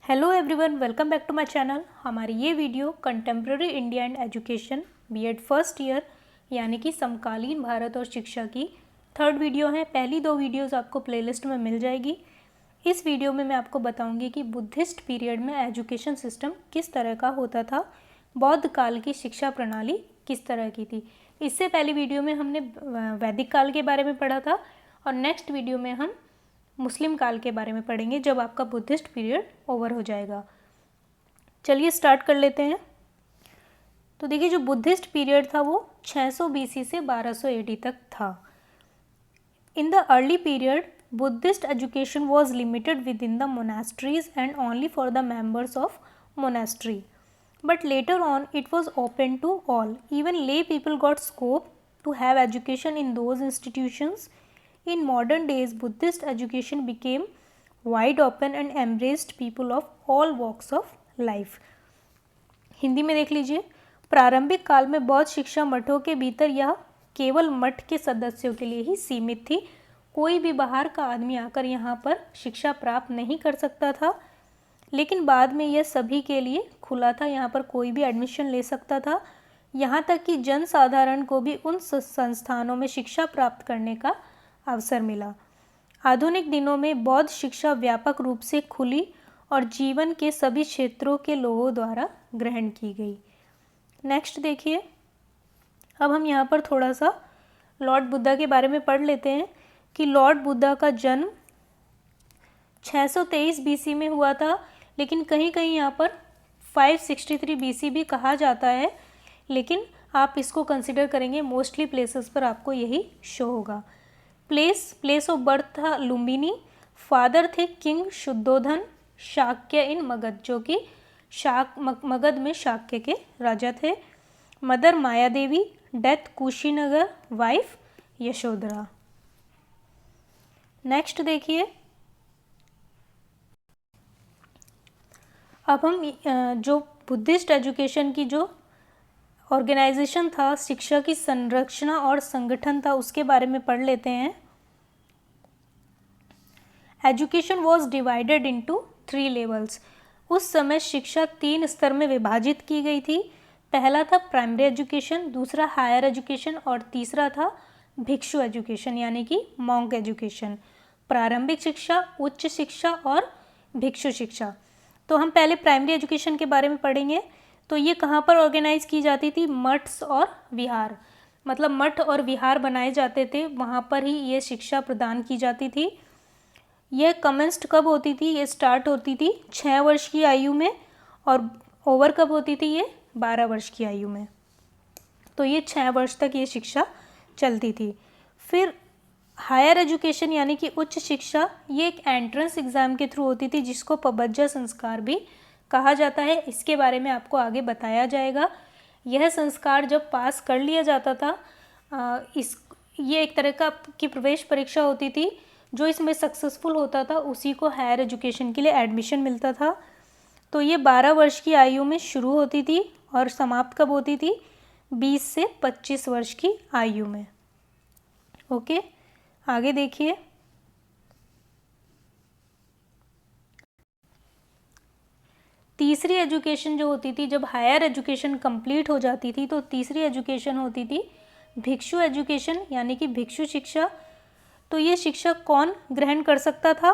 Hello everyone, welcome back to my channel. हमारी ये video contemporary India and education B Ed first year यानी कि समकालीन भारत और शिक्षा की थर्ड वीडियो है। पहली दो वीडियोस आपको प्लेलिस्ट में मिल जाएगी। इस वीडियो में मैं आपको बताऊंगी कि बुद्धिस्ट पीरियड में एजुकेशन सिस्टम किस तरह का होता था, बौद्ध काल की शिक्षा प्रणाली किस तरह की थी। इससे पहली वीडियो में हमने वैदिक काल के बारे में पढ़ा था और नेक्स्ट वीडियो में हम मुस्लिम काल के बारे में पढ़ेंगे जब आपका बुद्धिस्ट पीरियड ओवर हो जाएगा। चलिए स्टार्ट कर लेते हैं। तो देखिए, जो बुद्धिस्ट पीरियड था वो 600 बीसी से 1200 एडी तक था। In the early period Buddhist education was limited within the monasteries and only for the members of monastery, but later on it was open to all. Even lay people got scope to have education in those institutions. In modern days, Buddhist education became wide open and embraced people of all walks of life. Hindi में देख लीजिए। प्रारंभिक काल में बौद्ध शिक्षा मठों के भीतर यह केवल मठ के सदस्यों के लिए ही सीमित थी। कोई भी बाहर का आदमी आकर यहाँ पर शिक्षा प्राप्त नहीं कर सकता था, लेकिन बाद में यह सभी के लिए खुला था। यहाँ पर कोई भी एडमिशन ले सकता था। यहाँ तक कि जनसाधारण को भी उन संस्थानों में शिक्षा प्राप्त करने का अवसर मिला। आधुनिक दिनों में बौद्ध शिक्षा व्यापक रूप से खुली और जीवन के सभी क्षेत्रों के लोगों द्वारा ग्रहण की गई। नेक्स्ट देखिए, अब हम यहाँ पर थोड़ा सा लॉर्ड बुद्धा के बारे में पढ़ लेते हैं कि लॉर्ड बुद्धा का जन्म 623 बीसी में हुआ था, लेकिन कहीं कहीं यहाँ पर 563 बीसी भी कहा जाता है, लेकिन आप इसको कंसिडर करेंगे मोस्टली प्लेसेस पर आपको यही शो होगा। प्लेस ऑफ बर्थ था लुम्बिनी। फादर थे किंग शुद्धोधन शाक्य इन मगध, जो कि मगध में शाक्य के राजा थे। Mother Maya Devi, death Kushinagar, wife Yashodhara. Next देखिए, अब हम जो बुद्धिस्ट एजुकेशन की जो ऑर्गेनाइजेशन था, शिक्षा की संरचना और संगठन था, उसके बारे में पढ़ लेते हैं। Education was divided into 3 levels. उस समय शिक्षा 3 स्तर में विभाजित की गई थी। पहला था प्राइमरी एजुकेशन, दूसरा हायर एजुकेशन और तीसरा था भिक्षु एजुकेशन यानी कि मॉन्क एजुकेशन। प्रारंभिक शिक्षा, उच्च शिक्षा और भिक्षु शिक्षा। तो हम पहले प्राइमरी एजुकेशन के बारे में पढ़ेंगे। तो ये कहाँ पर ऑर्गेनाइज की जाती थी? मठ्स और विहार, मतलब मठ और विहार बनाए जाते थे, वहाँ पर ही ये शिक्षा प्रदान की जाती थी। यह कमेंस्ड कब होती थी? ये स्टार्ट होती थी 6 वर्ष की आयु में और ओवर कब होती थी? ये 12 वर्ष की आयु में। तो ये 6 वर्ष तक ये शिक्षा चलती थी। फिर हायर एजुकेशन यानी कि उच्च शिक्षा, ये एक एंट्रेंस एग्ज़ाम के थ्रू होती थी, जिसको पबज्जा संस्कार भी कहा जाता है। इसके बारे में आपको आगे बताया जाएगा। यह संस्कार जब पास कर लिया जाता था, ये एक तरह का की प्रवेश परीक्षा होती थी। जो इसमें सक्सेसफुल होता था उसी को हायर एजुकेशन के लिए एडमिशन मिलता था। तो ये 12 वर्ष की आयु में शुरू होती थी और समाप्त कब होती थी? 20 से 25 वर्ष की आयु में। ओके, आगे देखिए। तीसरी एजुकेशन जो होती थी, जब हायर एजुकेशन कंप्लीट हो जाती थी, तो तीसरी एजुकेशन होती थी भिक्षु एजुकेशन यानी कि भिक्षु शिक्षा। तो ये शिक्षा कौन ग्रहण कर सकता था?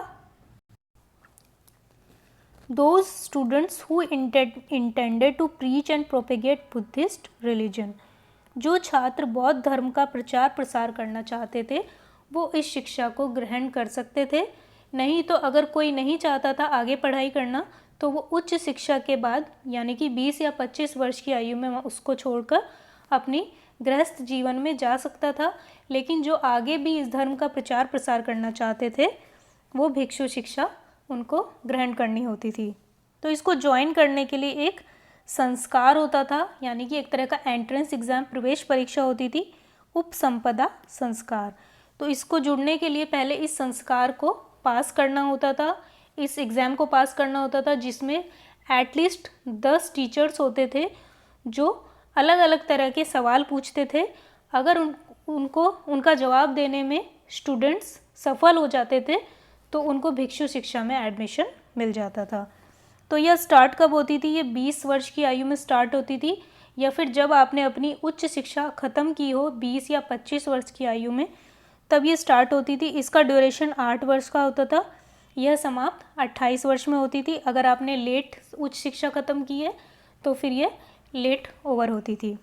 Those students who intended to preach and propagate Buddhist religion. जो छात्र बौद्ध धर्म का प्रचार प्रसार करना चाहते थे वो इस शिक्षा को ग्रहण कर सकते थे। नहीं तो अगर कोई नहीं चाहता था आगे पढ़ाई करना, तो वो उच्च शिक्षा के बाद यानी कि 20 या 25 वर्ष की आयु में उसको छोड़कर अपनी गृहस्थ जीवन में जा सकता था। लेकिन जो आगे भी इस धर्म का प्रचार प्रसार करना चाहते थे वो भिक्षु शिक्षा उनको ग्रहण करनी होती थी। तो इसको ज्वाइन करने के लिए एक संस्कार होता था, यानी कि एक तरह का एंट्रेंस एग्ज़ाम, प्रवेश परीक्षा होती थी, उपसंपदा संस्कार। तो इसको जुड़ने के लिए पहले इस संस्कार को पास करना होता था, इस एग्ज़ाम को पास करना होता था, जिसमें एटलीस्ट 10 टीचर्स होते थे जो अलग अलग तरह के सवाल पूछते थे। अगर उनको उनका जवाब देने में स्टूडेंट्स सफल हो जाते थे तो उनको भिक्षु शिक्षा में एडमिशन मिल जाता था। तो यह स्टार्ट कब होती थी? ये 20 वर्ष की आयु में स्टार्ट होती थी, या फिर जब आपने अपनी उच्च शिक्षा ख़त्म की हो 20 या 25 वर्ष की आयु में, तब ये स्टार्ट होती थी। इसका ड्यूरेशन 8 वर्ष का होता था। यह समाप्त 28 वर्ष में होती थी। अगर आपने लेट उच्च शिक्षा ख़त्म की है तो फिर ये लेट ओवर होती थी।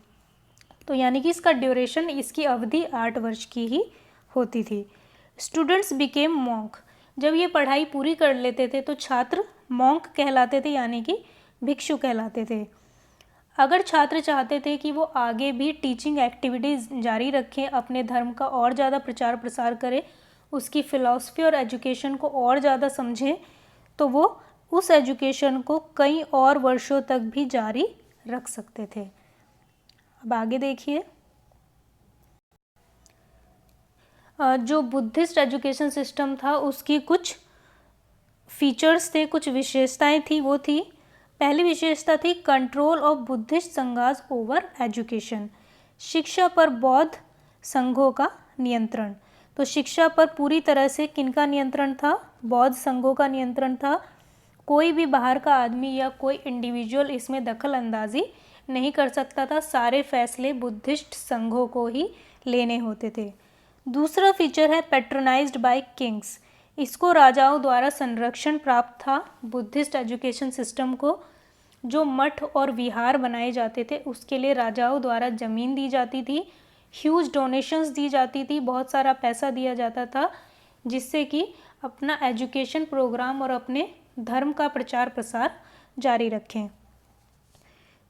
तो यानी कि इसका ड्यूरेशन, इसकी अवधि 8 वर्ष की ही होती थी। स्टूडेंट्स बिकेम मॉन्क, जब ये पढ़ाई पूरी कर लेते थे तो छात्र मॉन्क कहलाते थे, यानी कि भिक्षु कहलाते थे। अगर छात्र चाहते थे कि वो आगे भी टीचिंग एक्टिविटीज़ जारी रखें, अपने धर्म का और ज़्यादा प्रचार प्रसार करें, उसकी फ़िलॉसफी और एजुकेशन को और ज़्यादा समझें, तो वो उस एजुकेशन को कई और वर्षों तक भी जारी रख सकते थे। अब आगे देखिए, जो बुद्धिस्ट एजुकेशन सिस्टम था उसकी कुछ फीचर्स थे, कुछ विशेषताएं थी। वो थी, पहली विशेषता थी control of Buddhist sanghas over education, शिक्षा पर बौद्ध संघों का नियंत्रण। तो शिक्षा पर पूरी तरह से किनका नियंत्रण था? बौद्ध संघों का नियंत्रण था। कोई भी बाहर का आदमी या कोई इंडिविजुअल इसमें दखल अंदाजी नहीं कर सकता था। सारे फैसले बुद्धिस्ट संघों को ही लेने होते थे। दूसरा फीचर है पैट्रोनाइज्ड बाय किंग्स, इसको राजाओं द्वारा संरक्षण प्राप्त था। बुद्धिस्ट एजुकेशन सिस्टम को जो मठ और विहार बनाए जाते थे उसके लिए राजाओं द्वारा ज़मीन दी जाती थी, ह्यूज डोनेशंस दी जाती थी, बहुत सारा पैसा दिया जाता था, जिससे कि अपना एजुकेशन प्रोग्राम और अपने धर्म का प्रचार प्रसार जारी रखें।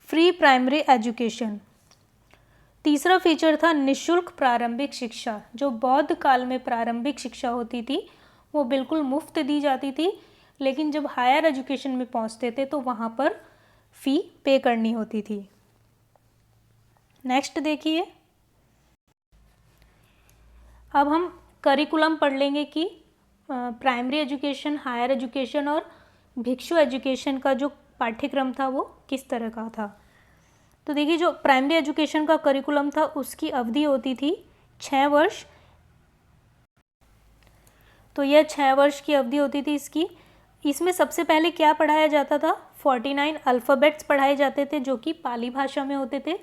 फ्री प्राइमरी एजुकेशन, तीसरा फीचर था निःशुल्क प्रारंभिक शिक्षा। जो बौद्ध काल में प्रारंभिक शिक्षा होती थी वो बिल्कुल मुफ्त दी जाती थी, लेकिन जब हायर एजुकेशन में पहुंचते थे तो वहाँ पर फ़ी पे करनी होती थी। नेक्स्ट देखिए, अब हम करिकुलम पढ़ लेंगे कि प्राइमरी एजुकेशन, हायर एजुकेशन और भिक्षु एजुकेशन का जो पाठ्यक्रम था वो किस तरह का था। तो देखिए, जो प्राइमरी एजुकेशन का करिकुलम था उसकी अवधि होती थी 6 वर्ष। तो यह 6 वर्ष की अवधि होती थी इसकी। इसमें सबसे पहले क्या पढ़ाया जाता था? 49 अल्फ़ाबेट्स पढ़ाए जाते थे जो कि पाली भाषा में होते थे।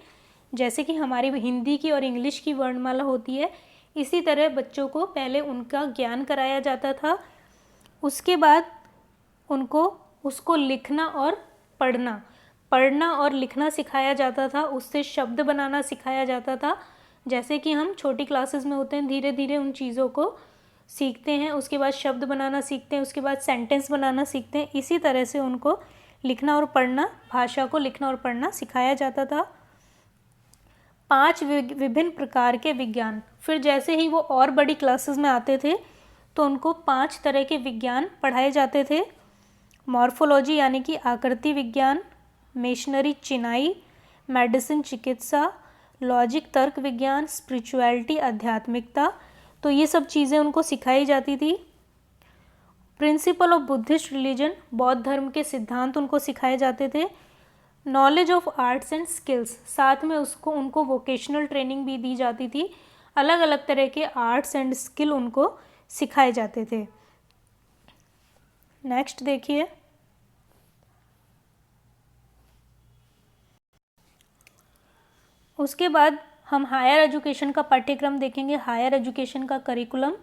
जैसे कि हमारी हिंदी की और इंग्लिश की वर्णमाला होती है, इसी तरह बच्चों को पहले उनका ज्ञान कराया जाता था। उसके बाद उनको उसको लिखना और पढ़ना और लिखना सिखाया जाता था। उससे शब्द बनाना सिखाया जाता था। जैसे कि हम छोटी क्लासेस में होते हैं, धीरे धीरे उन चीज़ों को सीखते हैं, उसके बाद शब्द बनाना सीखते हैं, उसके बाद सेंटेंस बनाना सीखते हैं। इसी तरह से उनको लिखना और पढ़ना, भाषा को लिखना और पढ़ना सिखाया जाता था। 5 विभिन्न प्रकार के विज्ञान, फिर जैसे ही वो और बड़ी क्लासेस में आते थे तो उनको 5 तरह के विज्ञान पढ़ाए जाते थे। मॉर्फोलॉजी यानी कि आकृति विज्ञान, मेशनरी चिनाई, मेडिसिन चिकित्सा, लॉजिक तर्क विज्ञान, स्पिरिचुअलिटी आध्यात्मिकता, तो ये सब चीज़ें उनको सिखाई जाती थी। प्रिंसिपल ऑफ बुद्धिस्ट रिलीजन, बौद्ध धर्म के सिद्धांत उनको सिखाए जाते थे। Knowledge of arts and skills, साथ में उनको वोकेशनल ट्रेनिंग भी दी जाती थी। अलग अलग तरह के आर्ट्स एंड स्किल उनको सिखाए जाते थे। नेक्स्ट देखिए, उसके बाद हम हायर एजुकेशन का पाठ्यक्रम देखेंगे, हायर एजुकेशन का करिकुलम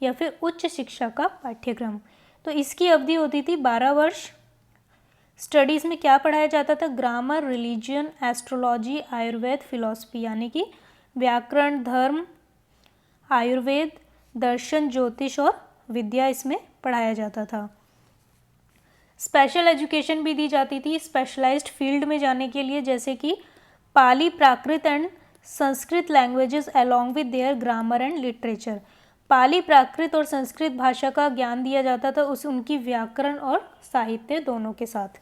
या फिर उच्च शिक्षा का पाठ्यक्रम। तो इसकी अवधि होती थी 12 वर्ष। स्टडीज़ में क्या पढ़ाया जाता था? Grammar, religion, astrology, Ayurveda, philosophy, यानी कि व्याकरण, धर्म, आयुर्वेद, दर्शन, ज्योतिष और विद्या इसमें पढ़ाया जाता था। स्पेशल एजुकेशन भी दी जाती थी स्पेशलाइज्ड फील्ड में जाने के लिए, जैसे कि Pali, Prakrit and Sanskrit languages along with their grammar and literature. Pali, Prakrit और संस्कृत भाषा का ज्ञान दिया जाता था, उनकी व्याकरण और साहित्य दोनों के साथ।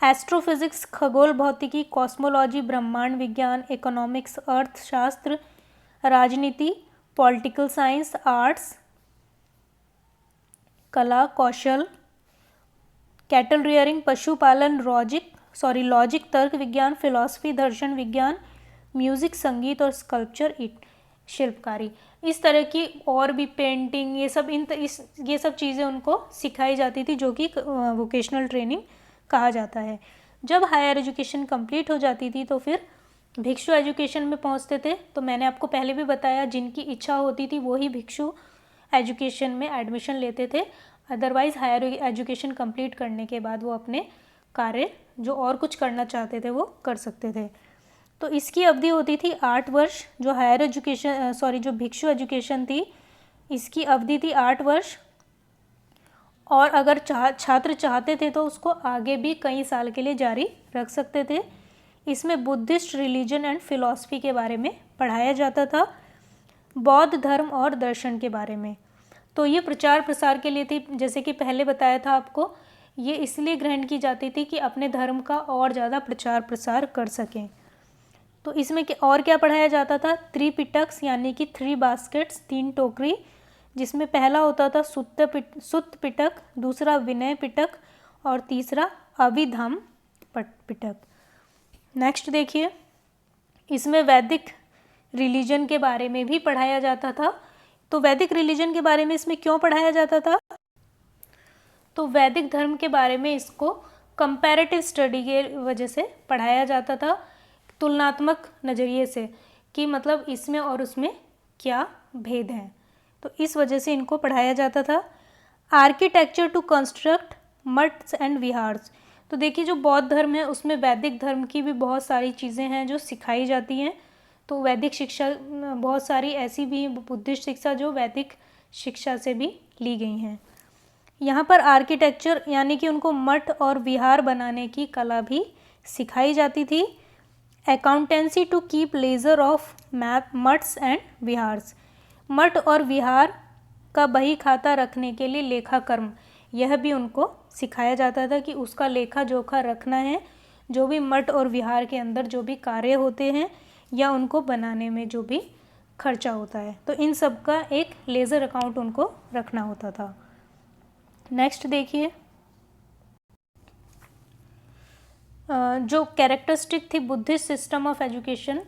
एस्ट्रोफिजिक्स, खगोल भौतिकी, कॉस्मोलॉजी, ब्रह्मांड विज्ञान, इकोनॉमिक्स, अर्थशास्त्र, राजनीति, पॉलिटिकल साइंस, आर्ट्स, कला, कौशल, कैटल रियरिंग, पशुपालन, लॉजिक तर्क विज्ञान, फिलॉसफी, दर्शन विज्ञान, म्यूज़िक, संगीत और स्कल्पचर, शिल्पकारी। इस तरह की और भी पेंटिंग, ये सब चीज़ें उनको सिखाई जाती थी, जो कि वोकेशनल ट्रेनिंग कहा जाता है। जब हायर एजुकेशन कंप्लीट हो जाती थी तो फिर भिक्षु एजुकेशन में पहुंचते थे। तो मैंने आपको पहले भी बताया, जिनकी इच्छा होती थी वो ही भिक्षु एजुकेशन में एडमिशन लेते थे, अदरवाइज़ हायर एजुकेशन कंप्लीट करने के बाद वो अपने कार्य जो और कुछ करना चाहते थे वो कर सकते थे। तो इसकी अवधि होती थी 8 वर्ष। जो हायर एजुकेशन जो भिक्षु एजुकेशन थी, इसकी अवधि थी 8 वर्ष। और अगर छात्र चाहते थे तो उसको आगे भी कई साल के लिए जारी रख सकते थे। इसमें बुद्धिस्ट रिलीजन एंड फिलॉसफी के बारे में पढ़ाया जाता था, बौद्ध धर्म और दर्शन के बारे में। तो ये प्रचार प्रसार के लिए थी, जैसे कि पहले बताया था आपको, ये इसलिए ग्रहण की जाती थी कि अपने धर्म का और ज़्यादा प्रचार प्रसार कर सकें। तो इसमें और क्या पढ़ाया जाता था? त्रिपिटक्स यानी कि 3 बास्केट्स, 3 टोकरी, जिसमें पहला होता था सुत्त पिटक, दूसरा विनय पिटक और तीसरा अभिधम पिटक। नेक्स्ट देखिए, इसमें वैदिक रिलीजन के बारे में भी पढ़ाया जाता था। तो वैदिक रिलीजन के बारे में इसमें क्यों पढ़ाया जाता था? तो वैदिक धर्म के बारे में इसको कंपैरेटिव स्टडी के वजह से पढ़ाया जाता था, तुलनात्मक नज़रिए से, कि मतलब इसमें और उसमें क्या भेद है। तो इस वजह से इनको पढ़ाया जाता था। Architecture to construct maths and vihars. तो देखिए, जो बौद्ध धर्म है उसमें वैदिक धर्म की भी बहुत सारी चीज़ें हैं जो सिखाई जाती हैं। तो वैदिक शिक्षा बहुत सारी ऐसी भी बुद्धिस्ट शिक्षा जो वैदिक शिक्षा से भी ली गई हैं। यहाँ पर आर्किटेक्चर यानी कि उनको मठ और विहार बनाने की कला भी सिखाई जाती थी। Accountancy to keep ledger of maths and vihars. मठ और विहार का बही खाता रखने के लिए लेखा कर्म, यह भी उनको सिखाया जाता था कि उसका लेखा जोखा रखना है, जो भी मठ और विहार के अंदर जो भी कार्य होते हैं या उनको बनाने में जो भी खर्चा होता है, तो इन सब का एक लेज़र अकाउंट उनको रखना होता था। नेक्स्ट देखिए, जो कैरेक्टरिस्टिक थी बुद्धिस्ट सिस्टम ऑफ एजुकेशन,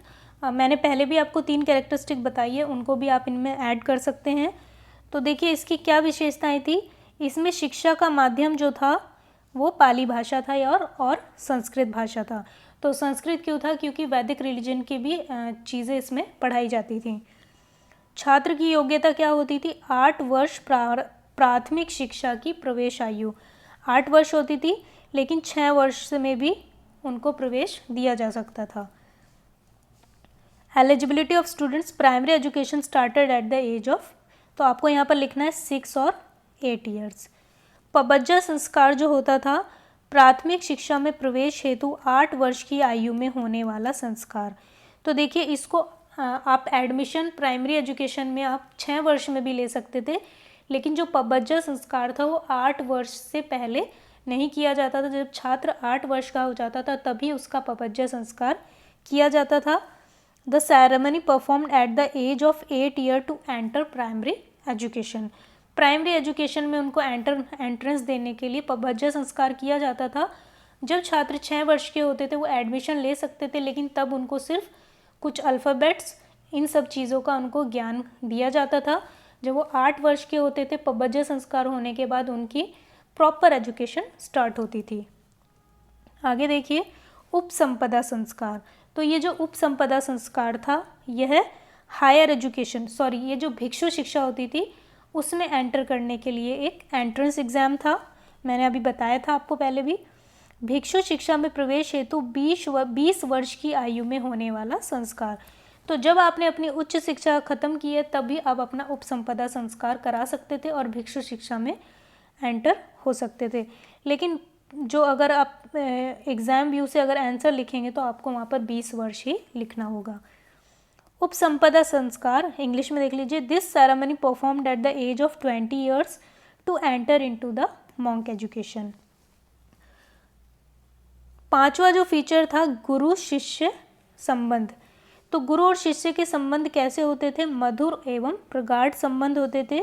मैंने पहले भी आपको 3 कैरेक्टरिस्टिक बताई है, उनको भी आप इनमें ऐड कर सकते हैं। तो देखिए, इसकी क्या विशेषताएं थी? इसमें शिक्षा का माध्यम जो था वो पाली भाषा था और संस्कृत भाषा था। तो संस्कृत क्यों था? क्योंकि वैदिक रिलीजन की भी चीज़ें इसमें पढ़ाई जाती थी। छात्र की योग्यता क्या होती थी? 8 वर्ष प्राथमिक शिक्षा की प्रवेश आयु 8 वर्ष होती थी, लेकिन 6 वर्ष में भी उनको प्रवेश दिया जा सकता था। Eligibility of students, primary education started at the age of, तो आपको यहाँ पर लिखना है 6 और 8 ईयर्स। पबज्जा संस्कार जो होता था, प्राथमिक शिक्षा में प्रवेश हेतु 8 वर्ष की आयु में होने वाला संस्कार। तो देखिए, इसको आप एडमिशन प्राइमरी एजुकेशन में आप 6 वर्ष में भी ले सकते थे, लेकिन जो पबज्जा संस्कार था वो 8 वर्ष से पहले नहीं किया जाता था। जब छात्र 8 वर्ष का हो जाता था तभी उसका पबज्जा संस्कार किया जाता था। The ceremony performed at the age of 8 year to enter primary education. Primary education में उनको एंट्रेंस देने के लिए पबज्जा संस्कार किया जाता था। जब छात्र 6 वर्ष के होते थे वो एडमिशन ले सकते थे, लेकिन तब उनको सिर्फ कुछ अल्फ़ाबेट्स, इन सब चीज़ों का उनको ज्ञान दिया जाता था। जब वो 8 वर्ष के होते थे, पबज्जा संस्कार होने के बाद उनकी प्रॉपर एजुकेशन स्टार्ट होती थी। आगे देखिए, उपसंपदा संस्कार। तो ये जो उपसंपदा संस्कार था, यह हायर एजुकेशन ये जो भिक्षु शिक्षा होती थी उसमें एंटर करने के लिए एक एंट्रेंस एग्ज़ाम था। मैंने अभी बताया था आपको पहले भी। भिक्षु शिक्षा में प्रवेश हेतु 20 वर्ष की आयु में होने वाला संस्कार। तो जब आपने अपनी उच्च शिक्षा ख़त्म की है तभी आप अपना उपसंपदा संस्कार करा सकते थे और भिक्षु शिक्षा में एंटर हो सकते थे। लेकिन जो अगर आप एग्ज़ाम व्यू से अगर आंसर लिखेंगे तो आपको वहाँ पर 20 वर्ष ही लिखना होगा। उपसंपदा संस्कार इंग्लिश में देख लीजिए, this ceremony performed at the age of 20 years to enter into the monk education. 5वां जो फीचर था, गुरु शिष्य संबंध। तो गुरु और शिष्य के संबंध कैसे होते थे? मधुर एवं प्रगाढ़ संबंध होते थे।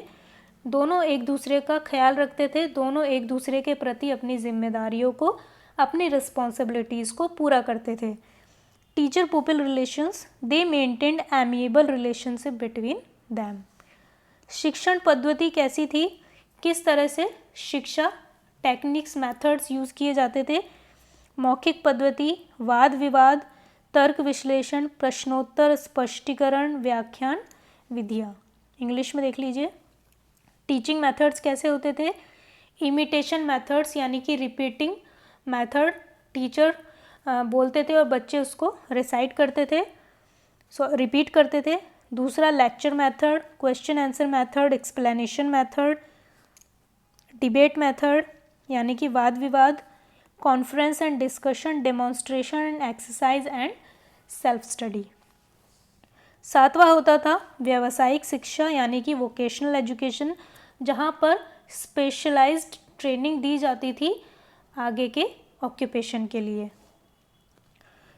दोनों एक दूसरे का ख्याल रखते थे, दोनों एक दूसरे के प्रति अपनी जिम्मेदारियों को, अपनी रिस्पॉन्सिबिलिटीज़ को पूरा करते थे। Teacher pupil relations, they maintained amiable relationship between them. शिक्षण पद्धति कैसी थी? किस तरह से शिक्षा टेक्निक्स, मेथड्स यूज़ किए जाते थे। मौखिक पद्धति, वाद विवाद, तर्क विश्लेषण, प्रश्नोत्तर, स्पष्टीकरण, व्याख्यान, विधियाँ। इंग्लिश में देख लीजिए। टीचिंग मेथड्स कैसे होते थे? इमिटेशन मेथड्स यानी कि रिपीटिंग मेथड, टीचर बोलते थे और बच्चे उसको रिसाइट करते थे, रिपीट करते थे। दूसरा lecture method, question answer method, explanation method, debate method यानी कि वाद विवाद, conference and discussion, demonstration and exercise and self study. सातवां होता था व्यावसायिक शिक्षा यानी कि वोकेशनल एजुकेशन, जहाँ पर स्पेशलाइज्ड ट्रेनिंग दी जाती थी आगे के ऑक्यूपेशन के लिए।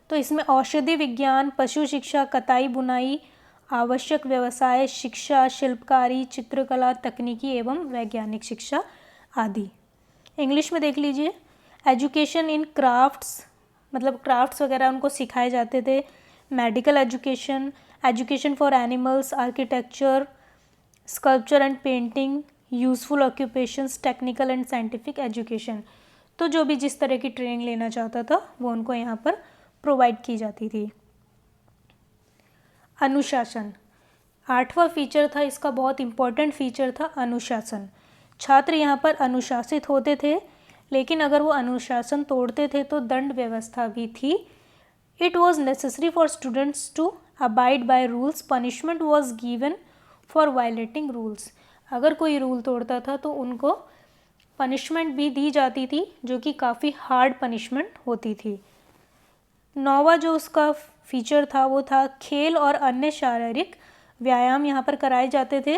तो इसमें औषधि विज्ञान, पशु शिक्षा, कताई बुनाई, आवश्यक व्यवसाय शिक्षा, शिल्पकारी, चित्रकला, तकनीकी एवं वैज्ञानिक शिक्षा आदि। इंग्लिश में देख लीजिए। एजुकेशन इन क्राफ्ट्स, मतलब क्राफ्ट्स वगैरह उनको सिखाए जाते थे। Medical education, education for animals, architecture, sculpture and painting, useful occupations, technical and scientific education. तो जो भी जिस तरह की ट्रेनिंग लेना चाहता था वो उनको यहाँ पर प्रोवाइड की जाती थी। अनुशासन, आठवां फीचर था इसका, बहुत इम्पोर्टेंट फीचर था अनुशासन। छात्र यहाँ पर अनुशासित होते थे, लेकिन अगर वो अनुशासन तोड़ते थे तो दंड व्यवस्था भी थी। It was necessary for students to abide by rules, punishment was given for violating rules. अगर कोई रूल तोड़ता था तो उनको पनिशमेंट भी दी जाती थी, जो कि काफ़ी हार्ड पनिशमेंट होती थी। नौवां जो उसका फीचर था वो था खेल और अन्य शारीरिक व्यायाम यहाँ पर कराए जाते थे,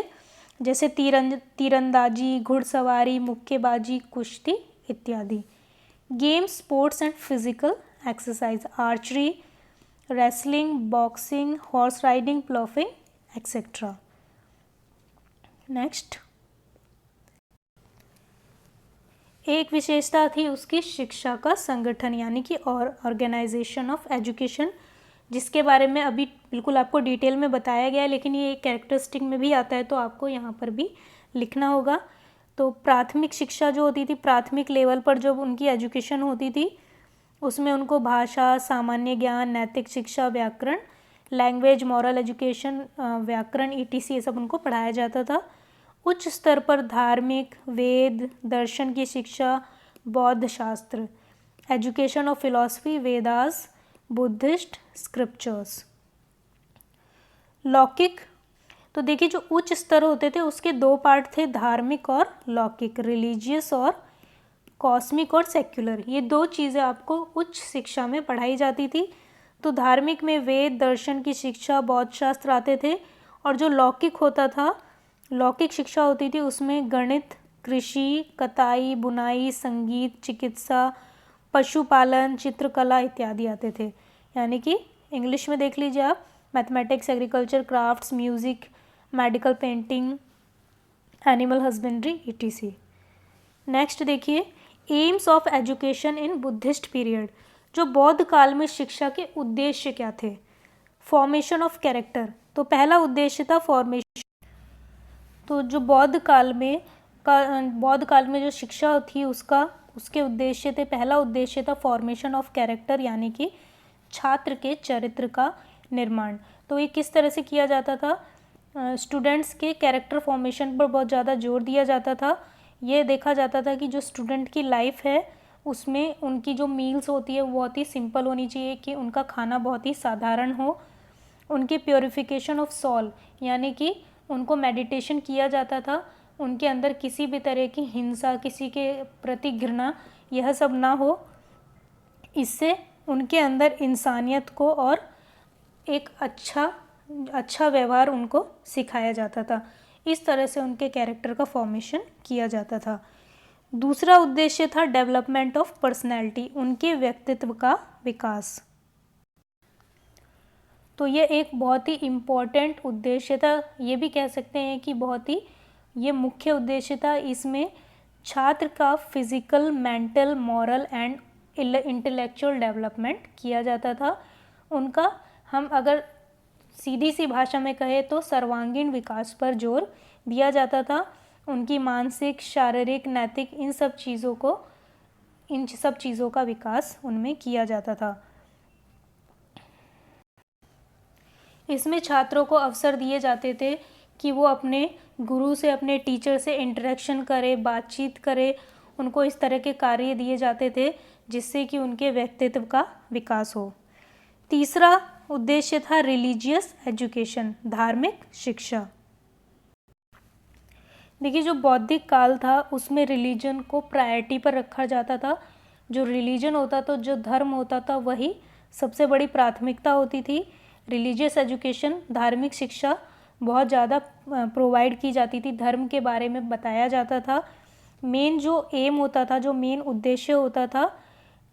जैसे तीरंदाजी, घुड़सवारी, मुक्केबाजी, कुश्ती इत्यादि। Games, sports and physical exercise, archery, wrestling, boxing, horse riding, ploughing etcetera. Next, एक विशेषता थी उसकी शिक्षा का संगठन यानी कि ऑर्गेनाइजेशन ऑफ एजुकेशन, जिसके बारे में अभी बिल्कुल आपको डिटेल में बताया गया है, लेकिन ये एक कैरेक्टरिस्टिक में भी आता है तो आपको यहाँ पर भी लिखना होगा। तो प्राथमिक शिक्षा जो होती थी, प्राथमिक लेवल पर जो उनकी एजुकेशन होती थी, उसमें उनको भाषा, सामान्य ज्ञान, नैतिक शिक्षा, व्याकरण, लैंग्वेज, मॉरल एजुकेशन, व्याकरण ETC ये सब उनको पढ़ाया जाता था। उच्च स्तर पर धार्मिक, वेद, दर्शन की शिक्षा, बौद्ध शास्त्र, education of philosophy, Vedas, Buddhist scriptures. लौकिक, तो देखिए जो उच्च स्तर होते थे उसके दो पार्ट थे, धार्मिक और लौकिक, रिलीजियस और कॉस्मिक और सेक्युलर। ये दो चीज़ें आपको उच्च शिक्षा में पढ़ाई जाती थी। तो धार्मिक में वेद, दर्शन की शिक्षा, बौद्ध शास्त्र आते थे, और जो लौकिक होता था, लौकिक शिक्षा होती थी, उसमें गणित, कृषि, कताई बुनाई, संगीत, चिकित्सा, पशुपालन, चित्रकला इत्यादि आते थे। यानी कि इंग्लिश में देख लीजिए आप, mathematics, agriculture, crafts, music, medical, painting, animal husbandry ETC। Next देखिए, aims of education in Buddhist period, जो बौद्ध काल में शिक्षा के उद्देश्य क्या थे। फॉर्मेशन ऑफ कैरेक्टर, तो पहला उद्देश्य था फॉर्मेशन, तो जो बौद्ध काल में जो शिक्षा थी उसके उद्देश्य थे, पहला उद्देश्य था फॉर्मेशन ऑफ कैरेक्टर यानी कि छात्र के चरित्र का निर्माण। तो ये किस तरह से किया जाता था, स्टूडेंट्स के कैरेक्टर फॉर्मेशन पर बहुत ज़्यादा जोर दिया जाता था। ये देखा जाता था कि जो स्टूडेंट की लाइफ है उसमें उनकी जो मील्स होती है वो बहुत ही सिंपल होनी चाहिए, कि उनका खाना बहुत ही साधारण हो। उनकी प्योरिफिकेशन ऑफ सोल यानी कि उनको मेडिटेशन किया जाता था, उनके अंदर किसी भी तरह की हिंसा, किसी के प्रति घृणा, यह सब ना हो। इससे उनके अंदर इंसानियत को और एक अच्छा व्यवहार उनको सिखाया जाता था। इस तरह से उनके कैरेक्टर का फॉर्मेशन किया जाता था। दूसरा उद्देश्य था डेवलपमेंट ऑफ पर्सनैलिटी, उनके व्यक्तित्व का विकास। तो ये एक बहुत ही इम्पॉर्टेंट उद्देश्य था, ये भी कह सकते हैं कि बहुत ही ये मुख्य उद्देश्य था। इसमें छात्र का physical, mental, moral and intellectual development किया जाता था। उनका, हम अगर सीधी सी भाषा में कहें तो सर्वांगीण विकास पर जोर दिया जाता था। उनकी मानसिक, शारीरिक, नैतिक इन सब चीज़ों का विकास उनमें किया जाता था। इसमें छात्रों को अवसर दिए जाते थे कि वो अपने गुरु से, अपने टीचर से इंटरेक्शन करे, बातचीत करे। उनको इस तरह के कार्य दिए जाते थे जिससे कि उनके व्यक्तित्व का विकास हो। तीसरा उद्देश्य था रिलीजियस एजुकेशन, धार्मिक शिक्षा। देखिए, जो बौद्धिक काल था उसमें रिलीजन को प्रायोरिटी पर रखा जाता था। जो रिलीजन होता था, जो धर्म होता था, वही सबसे बड़ी प्राथमिकता होती थी। रिलीजियस एजुकेशन, धार्मिक शिक्षा बहुत ज़्यादा प्रोवाइड की जाती थी, धर्म के बारे में बताया जाता था। मेन जो एम होता था, जो मेन उद्देश्य होता था,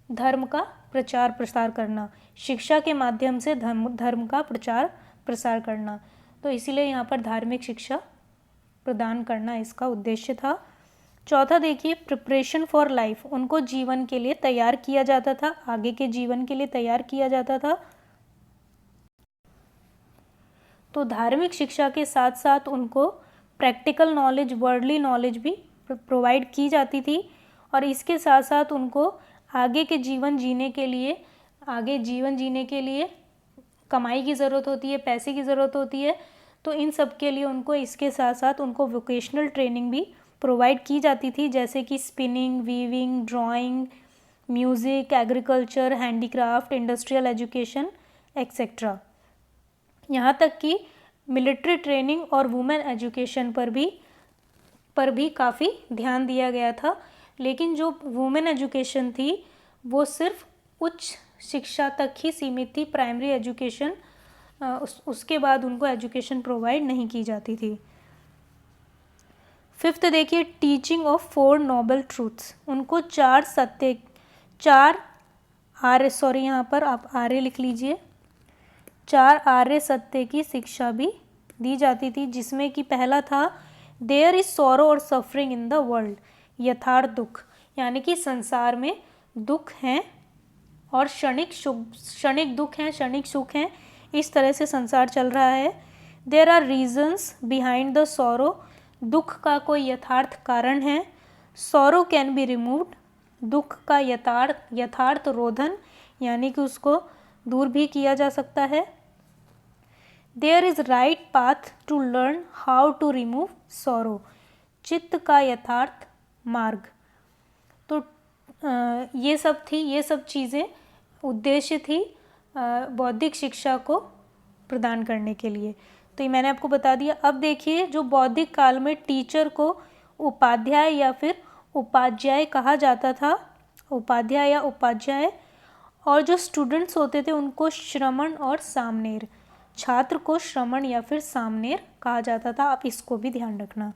धर्म का प्रचार प्रसार करना, शिक्षा के माध्यम से धर्म का प्रचार प्रसार करना। तो इसीलिए यहाँ पर धार्मिक शिक्षा प्रदान करना इसका उद्देश्य था। चौथा देखिए, प्रिपरेशन फॉर लाइफ, उनको जीवन के लिए तैयार किया जाता था, आगे के जीवन के लिए तैयार किया जाता था। तो धार्मिक शिक्षा के साथ साथ उनको प्रैक्टिकल नॉलेज, वर्ल्डली नॉलेज भी प्रोवाइड की जाती थी। और इसके साथ साथ उनको आगे जीवन जीने के लिए कमाई की ज़रूरत होती है, पैसे की ज़रूरत होती है। तो इन सब के लिए उनको इसके साथ साथ उनको वोकेशनल ट्रेनिंग भी प्रोवाइड की जाती थी, जैसे कि spinning, weaving, drawing, music, agriculture, handicraft, industrial education etcetera. यहाँ तक कि मिलिट्री ट्रेनिंग और वुमेन एजुकेशन पर भी काफ़ी ध्यान दिया गया था। लेकिन जो वुमेन एजुकेशन थी वो सिर्फ उच्च शिक्षा तक ही सीमित थी, प्राइमरी एजुकेशन, उसके बाद उनको एजुकेशन प्रोवाइड नहीं की जाती थी। फिफ्थ देखिए, टीचिंग ऑफ 4 नोबल ट्रूथ्स, उनको यहाँ पर आप आर्य लिख लीजिए, 4 आर्य सत्य की शिक्षा भी दी जाती थी, जिसमें कि पहला था देयर इज सॉरो और सफरिंग इन द वर्ल्ड, यथार्थ दुख, यानी कि संसार में दुख हैं और क्षणिक दुख हैं, क्षणिक सुख हैं, इस तरह से संसार चल रहा है। There are reasons behind the sorrow, दुख का कोई यथार्थ कारण है। सॉरो कैन बी रिमूव्ड, दुख का यथार्थ रोधन, यानी कि उसको दूर भी किया जा सकता है। There is right path to learn how to remove sorrow, चित्त का यथार्थ मार्ग। तो ये सब चीज़ें उद्देश्य थी बौद्धिक शिक्षा को प्रदान करने के लिए। तो ये मैंने आपको बता दिया। अब देखिए, जो बौद्धिक काल में टीचर को उपाध्याय या फिर उपाध्याय कहा जाता था, उपाध्याय या उपाध्याय, और जो स्टूडेंट्स होते थे उनको श्रमण और सामनेर, छात्र को श्रमण या फिर सामनेर कहा जाता था। आप इसको भी ध्यान रखना।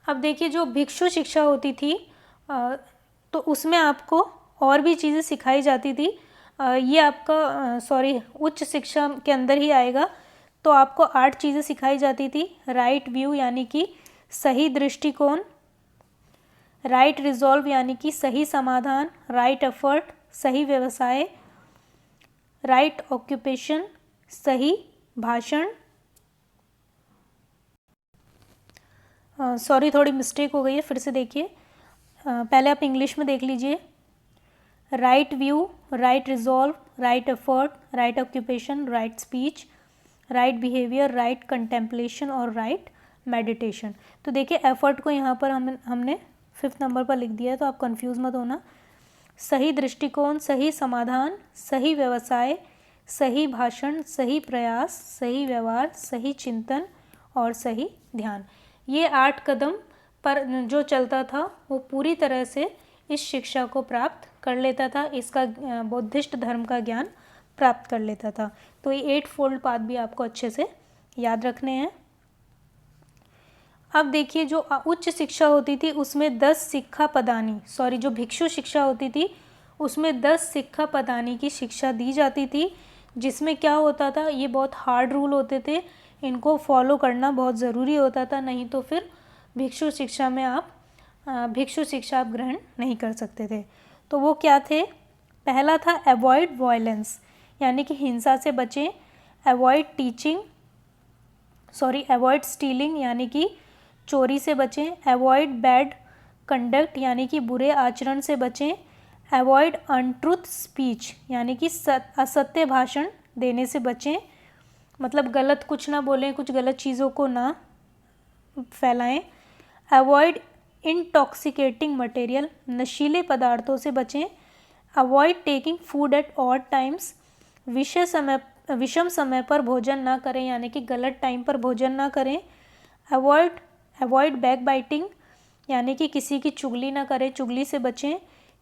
अब देखिए, जो भिक्षु शिक्षा होती थी तो उसमें आपको और भी चीज़ें सिखाई जाती थी। ये आपका उच्च शिक्षा के अंदर ही आएगा। तो आपको 8 चीज़ें सिखाई जाती थी। राइट व्यू यानी कि सही दृष्टिकोण, राइट रिजॉल्व यानी कि सही समाधान, राइट एफर्ट सही व्यवसाय, राइट ऑक्यूपेशन सही भाषण, थोड़ी मिस्टेक हो गई है, फिर से देखिए, पहले आप इंग्लिश में देख लीजिए। Right view, right resolve, right effort, right occupation, right speech, right behaviour, right contemplation और राइट मेडिटेशन। तो देखिए, एफर्ट को यहाँ पर हमने 5th नंबर पर लिख दिया है, तो आप कंफ्यूज मत होना। सही दृष्टिकोण, सही समाधान, सही व्यवसाय, सही भाषण, सही प्रयास, सही व्यवहार, सही चिंतन और सही ध्यान। ये 8 कदम पर जो चलता था वो पूरी तरह से इस शिक्षा को प्राप्त कर लेता था, इसका बौद्धिस्ट धर्म का ज्ञान प्राप्त कर लेता था। तो ये 8 फोल्ड पाथ भी आपको अच्छे से याद रखने हैं। अब देखिए, जो उच्च शिक्षा होती थी उसमें 10 सिक्खा पदानी, जो भिक्षु शिक्षा होती थी उसमें 10 सिक्खा पदानी की शिक्षा दी जाती थी, जिसमें क्या होता था, ये बहुत हार्ड रूल होते थे, इनको फॉलो करना बहुत ज़रूरी होता था, नहीं तो फिर भिक्षु शिक्षा आप ग्रहण नहीं कर सकते थे। तो वो क्या थे? पहला था अवॉइड वायलेंस, यानी कि हिंसा से बचें। अवॉइड स्टीलिंग, यानी कि चोरी से बचें। अवॉइड बैड कंडक्ट यानी कि बुरे आचरण से बचें। अवॉइड अनट्रूथ स्पीच यानी कि असत्य भाषण देने से बचें, मतलब गलत कुछ ना बोलें, कुछ गलत चीज़ों को ना फैलाएं। अवॉइड इंटॉक्सिकेटिंग मटेरियल, नशीले पदार्थों से बचें। Avoid taking food at odd times, विषम समय पर भोजन ना करें यानी कि गलत टाइम पर भोजन ना करें। अवॉइड बैक बाइटिंग यानी कि किसी की चुगली ना करें, चुगली से बचें।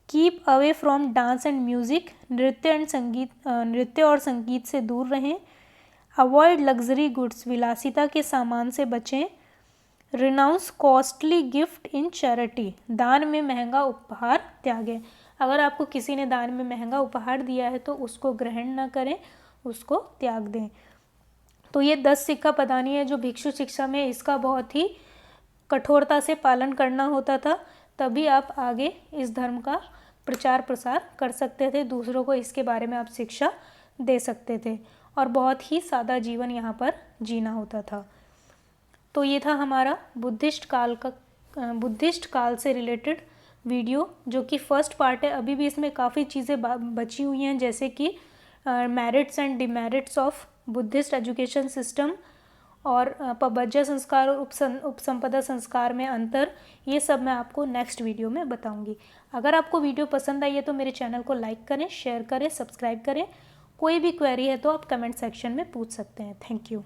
Keep away from dance and music, नृत्य और संगीत से दूर रहें। अवॉइड लग्जरी गुड्स, विलासिता के सामान से बचें। Renounce costly gift in charity, दान में महंगा उपहार त्यागें। अगर आपको किसी ने दान में महंगा उपहार दिया है तो उसको ग्रहण न करें, उसको त्याग दें। तो ये 10 सिक्का पदानी है जो भिक्षु शिक्षा में इसका बहुत ही कठोरता से पालन करना होता था, तभी आप आगे इस धर्म का प्रचार प्रसार कर सकते थे, दूसरों को इसके बारे में आप शिक्षा दे सकते थे और बहुत ही सादा जीवन यहाँ पर जीना होता था। तो ये था हमारा बुद्धिस्ट काल से रिलेटेड वीडियो, जो कि फर्स्ट पार्ट है। अभी भी इसमें काफ़ी चीज़ें बची हुई हैं, जैसे कि merits and demerits of Buddhist education system और पबज्जा संस्कार और उपसंपदा संस्कार में अंतर, ये सब मैं आपको नेक्स्ट वीडियो में बताऊंगी। अगर आपको वीडियो पसंद आई है तो मेरे चैनल को लाइक करें, शेयर करें, सब्सक्राइब करें। कोई भी क्वेरी है तो आप कमेंट सेक्शन में पूछ सकते हैं। Thank you.